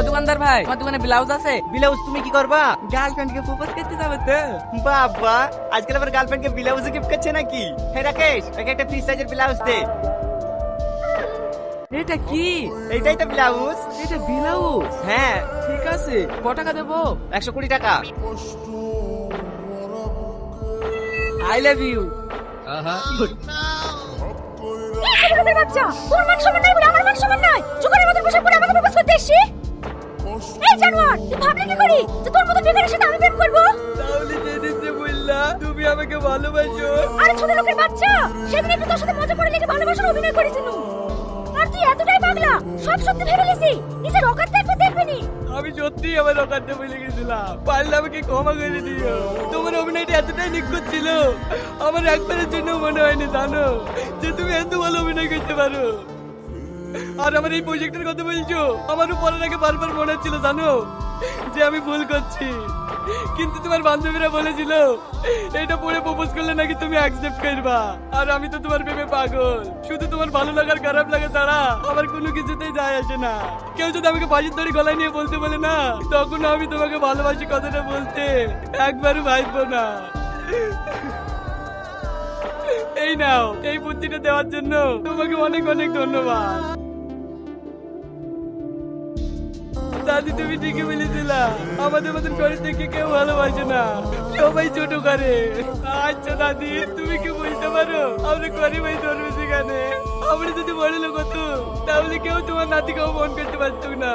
দোকানদার ভাই, আমার দোকানে ব্লাউজ আছে। ব্লাউজ তুমি কি করবা? গার্লফ্রেন্ডকে প্রপোজ করতে যাবে তো। বাবা, আজকাল আবার গার্লফ্রেন্ডকে ব্লাউজ গিফট করছে নাকি? হে রাকেশ, একে একটা ফ্রি সাইজের ব্লাউজ দে। এটা কি? এইটাই তো ব্লাউজ। এটা ব্লাউজ? হ্যাঁ, ঠিক আছে, ক টাকা দেবো? 120 টাকা। I love you. এই ছোটলোকের বাচ্চা, তোর মান সম্মান নাই বলে আমার মান সম্মান নাই। জোগাড়ের মতো বসে পড়ে আমাকে প্রপোজ করতে এসেছি। এই জানোয়ার, তুই ভাবলি কি করি যে তোর মতো বেকারের সাথে আমি প্রেম করব? তাহলে যেদিন যে বললা তুমি আমাকে ভালোবাসো। আরে ছোটলোকের বাচ্চা, সেদিন একটু তোর সাথে মজা করে লেগে ভালোবাসার অভিনয় করেছিল। আর তুই এতটাই পাগলা, সব সত্যি ভেবে লিসি, নিজের অকাত দেখতে দেখবি নি। আমি সত্যি আমার অকাটে বলে গেছিলাম, পারলে আমাকে ক্ষমা করে দিও। তোমার অভিনয়টা এতটাই নিখুঁত ছিল, আমার একবারের জন্য মনে হয়নি জানো যে তুমি এত ভালো অভিনয় করতে পারো। আর আমার এই প্রজেক্টের কথা বলছো, আমারও পড়ার আগে বারবার মনে হচ্ছিল জানো যে আমি ভুল করছি, কিন্তু তোমার বান্ধবীরা বলেছিল এটা পড়ে প্রপোজ করলে নাকি তুমি অ্যাকসেপ্ট করবা। আর আমি তো তোমার প্রেমে পাগল, শুধু তোমার ভালো লাগার খারাপ লাগা ছাড়া আমার কোনো কিছুতেই যায় আসে না। কেউ যদি আমাকে বাজির দড়ি গলায় নিয়ে বলতে বলে না, তখন আমি তোমাকে ভালোবাসি কথাটা বলতে একবারও ভাববো না। এই নাও, এই বুদ্ধিটা দেওয়ার জন্য তোমাকে অনেক অনেক ধন্যবাদ। দাদি তুমি ঠিকই বলেছিলা, আমাদের মতন করে দেখে কেউ ভালোবাসে না, সবাই ছোট করে। আচ্ছা দাদি, তুমি কি বুঝতে পারো আমরা গরিব হয়ে ধরবে সেখানে? আমরা যদি বড় লোক হতো তাহলে কেউ তোমার নাতিকেও মন করতে পারতো না।